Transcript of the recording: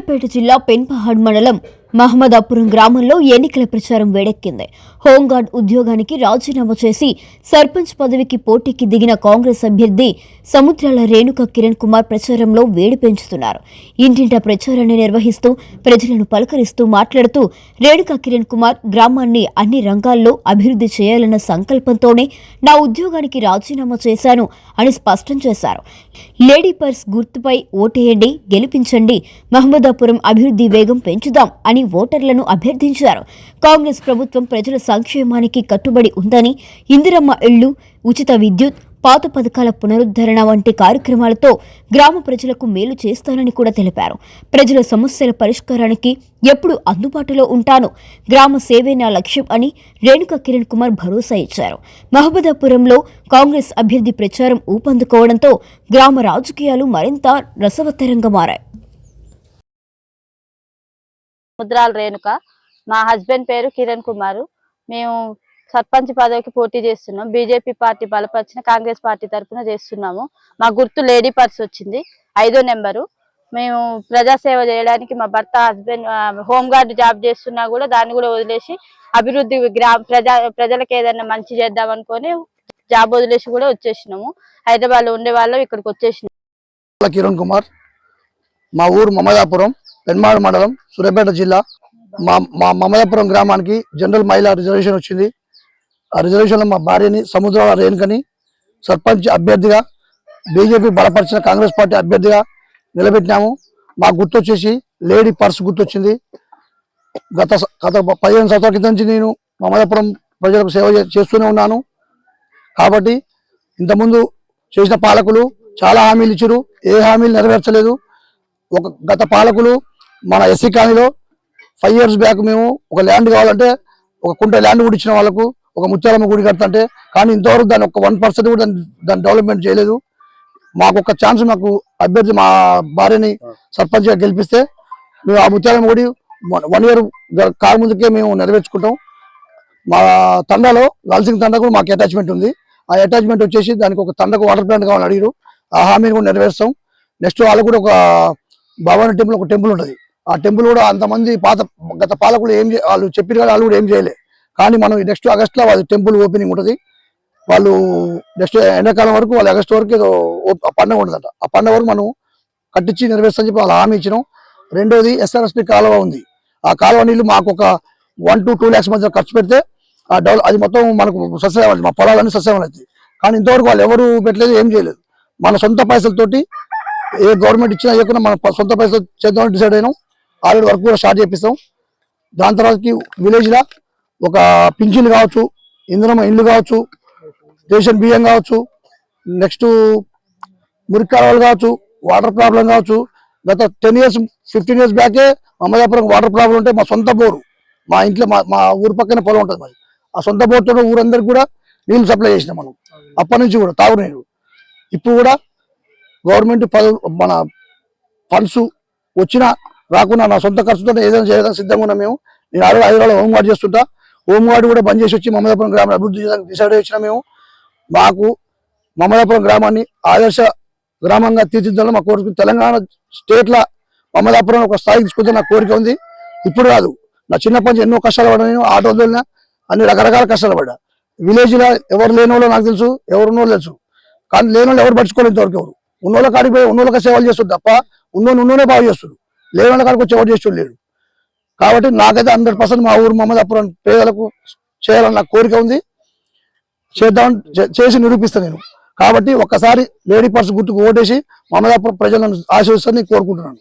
సూర్యాపేట జిల్లా పెన్పహాడ్ మండలం మహమ్మదాపురం గ్రామంలో ఎన్నికల ప్రచారం వేడెక్కింది. హోంగార్డ్ ఉద్యోగానికి రాజీనామా చేసి సర్పంచ్ పదవికి పోటీకి దిగిన కాంగ్రెస్ అభ్యర్థి సముద్రాల రేణుక కిరణ్ కుమార్ ప్రచారంలో వేడి పెంచుతున్నారు. ఇంటింటా ప్రచారాన్ని నిర్వహిస్తూ ప్రజలను పలకరిస్తూ మాట్లాడుతూ రేణుక కిరణ్ కుమార్ గ్రామాన్ని అన్ని రంగాల్లో అభివృద్ధి చేయాలన్న సంకల్పంతోనే నా ఉద్యోగానికి రాజీనామా చేశాను అని స్పష్టం చేశారు. లేడీ పర్స్ గుర్తుపై ఓటేయండి, గెలిపించండి, మహమ్మదాపురం అభివృద్ధి వేగం పెంచుదాం అని ఓటర్లను అభ్యర్థించారు. కాంగ్రెస్ ప్రభుత్వం ప్రజల సంక్షేమానికి కట్టుబడి ఉందని, ఇందిరమ్మ ఇళ్లు, ఉచిత విద్యుత్, పాత పథకాల పునరుద్ధరణ వంటి కార్యక్రమాలతో గ్రామ ప్రజలకు మేలు చేస్తానని కూడా తెలిపారు. ప్రజల సమస్యల పరిష్కారానికి ఎప్పుడు అందుబాటులో ఉంటాను, గ్రామ సేవే నా లక్ష్యం అని రేణుక కిరణ్ కుమార్ భరోసా ఇచ్చారు. మహమ్మదాపురంలో కాంగ్రెస్ అభ్యర్థి ప్రచారం ఊపందుకోవడంతో గ్రామ రాజకీయాలు మరింత రసవత్తరంగా మారాయి. సముద్రాల రేణుక, మా హస్బెండ్ పేరు కిరణ్ కుమార్. మేము సర్పంచ్ పదవికి పోటీ చేస్తున్నాం. బీజేపీ పార్టీ బలపరిచిన కాంగ్రెస్ పార్టీ తరఫున చేస్తున్నాము. మా గుర్తు లేడీ పర్స్ వచ్చింది, 5వ నెంబరు. మేము ప్రజాసేవ చేయడానికి మా భర్త హస్బెండ్ హోంగార్డ్ జాబ్ చేస్తున్నా కూడా దాన్ని కూడా వదిలేసి అభివృద్ధి ప్రజలకు ఏదైనా మంచి చేద్దాం అనుకొని జాబ్ వదిలేసి కూడా వచ్చేసినాము. హైదరాబాద్ లో ఉండే వాళ్ళం ఇక్కడికి వచ్చేసినాం. కిరణ్ కుమార్, మా ఊరు మమదాపురం, పెన్మాడ్ మండలం, సూర్యాపేట జిల్లా. మా మమదాపురం గ్రామానికి జనరల్ మహిళా రిజర్వేషన్ వచ్చింది. ఆ రిజర్వేషన్లో మా భార్యని సముద్రాల రేణుకని సర్పంచ్ అభ్యర్థిగా బీజేపీ బలపరిచిన కాంగ్రెస్ పార్టీ అభ్యర్థిగా నిలబెట్టినాము. మా గుర్తు వచ్చేసి లేడీ పర్స్ గుర్తొచ్చింది. గత 15 సంవత్సరాల క్రితం నుంచి నేను మమదాపురం ప్రజలకు సేవ చేస్తూనే ఉన్నాను. కాబట్టి ఇంతకుముందు చేసిన పాలకులు చాలా హామీలు ఇచ్చారు, ఏ హామీలు నెరవేర్చలేదు. గత పాలకులు మన ఎస్సీ కాలనీలో 5 years బ్యాక్ మేము ఒక ల్యాండ్ కావాలంటే ఒక కుంట ల్యాండ్ కూడా ఇచ్చిన వాళ్ళకు, ఒక ముత్యాలమ్మ గుడి కడతంటే, కానీ ఇంతవరకు దాన్ని ఒక 1% కూడా దాన్ని డెవలప్మెంట్ చేయలేదు. మాకు ఒక ఛాన్స్, మాకు అభ్యర్థి మా భార్యని సర్పంచ్గా గెలిపిస్తే మేము ఆ ముత్యాలమ్మ గుడి 1 year కాల ముందుకే మేము నెరవేర్చుకుంటాం. మా తండాలో లాల్సింగ్ తండాకు మాకు అటాచ్మెంట్ ఉంది. ఆ అటాచ్మెంట్ వచ్చేసి దానికి ఒక తండకు వాటర్ ప్లాంట్ కావాలని అడిగారు. ఆ హామీని కూడా నెరవేరుస్తాం. నెక్స్ట్ వాళ్ళకు కూడా ఒక భవానీ టెంపుల్, ఒక టెంపుల్ ఉంటుంది. ఆ టెంపుల్ కూడా అంతమంది గత పాలకులు వాళ్ళు చెప్పిన వాళ్ళు కూడా ఏం చేయలేదు. కానీ మనం నెక్స్ట్ ఆగస్టులో వాళ్ళ టెంపుల్ ఓపెనింగ్ ఉంటుంది. వాళ్ళు నెక్స్ట్ ఎండాకాలం వరకు, వాళ్ళు ఆగస్టు వరకు ఏదో పండుగ ఉంటుందంట. ఆ పండుగ వరకు మనం కట్టించి నెరవేర్చని చెప్పి వాళ్ళు హామీ ఇచ్చినాం. రెండోది SRSP కాలువ ఉంది. ఆ కాలువ నీళ్ళు మాకు ఒక 1 to 2 lakhs మధ్య ఖర్చు పెడితే అది మొత్తం మనకు సస్యవాలి, మా పొలాలన్నీ సస్యవాలి అవుతాయి. కానీ ఇంతవరకు వాళ్ళు ఎవరు పెట్టలేదు, ఏం చేయలేదు. మన సొంత పైసలతోటి, ఏ గవర్నమెంట్ ఇచ్చినా ఇవ్వకుండా మన సొంత పైసలు చేద్దామని డిసైడ్ అయినాం. ఆల్రెడీ వర్క్ కూడా స్టార్ట్ చేపిస్తాం. దాని తర్వాతకి విలేజ్లో ఒక పింఛన్లు కావచ్చు, ఇందిరమ్మ ఇండ్లు కావచ్చు, రేషన్ బియ్యం కావచ్చు, నెక్స్ట్ మురికి కాలువలు కావచ్చు, వాటర్ ప్రాబ్లం కావచ్చు. గత 10 years 15 years బ్యాకే మమదాపురం వాటర్ ప్రాబ్లం ఉంటే మా సొంత బోరు, మా ఇంట్లో మా ఊరు పక్కన పొలం ఉంటుంది మరి, ఆ సొంత బోర్తో ఊరందరికి కూడా నీళ్ళు సప్లై చేసినాం మనం. అప్పటి నుంచి కూడా తాగునీరు. ఇప్పుడు కూడా గవర్నమెంట్ మన ఫండ్స్ వచ్చినా రాకున్నా నా సొంత ఖర్చుతో ఏదైనా చేయడానికి సిద్ధంగా ఉన్నాం మేము. నేను ఆల్రెడీ హైదరాబాద్ హోంగార్డ్ చేస్తుంటా. హోంగార్డ్ కూడా బంద్ చేసి వచ్చి మమదాపురం గ్రామాన్ని అభివృద్ధి చేయడానికి డిసైడ్ వచ్చినా మేము. మాకు మమదాపురం గ్రామాన్ని ఆదర్శ గ్రామంగా తీర్చిదిద్దడం మా కోరిక. తెలంగాణ స్టేట్లో మమదాపురం ఒక స్థాయికి తీసుకుంటే నా కోరిక ఉంది. ఇప్పుడు కాదు, నా చిన్నప్పటి నుంచి ఎన్నో కష్టాలు పడ్డా. నేను ఆటో వదిలినా, అన్ని రకరకాల కష్టాలు పడ్డా. విలేజ్లో ఎవరు లేని వాళ్ళు నాకు తెలుసు, ఎవరు ఉన్నోళ్ళు తెలుసు. కానీ లేని వాళ్ళు ఎవరు పట్టుకోలేదు ఇంతవరకు. ఎవరు ఉన్నోళ్ళ కాడికి పోయి ఉన్నోళ్ళకి సేవలు చేస్తుంది తప్ప ఉన్నోనే బాగు చేస్తుంది. లేని వాళ్ళ కాడికి వచ్చి ఎవరు చేస్తూ లేడు. కాబట్టి నాకైతే 100% మా ఊరు మమదాపురం పేదలకు చేయాలని నాకు కోరిక ఉంది. చేసి నిరూపిస్తాను నేను. కాబట్టి ఒక్కసారి లేడీ పర్స్ గుర్తుకు ఓటేసి మమదాపురం ప్రజలను ఆశీర్వదిస్తారని కోరుకుంటున్నాను.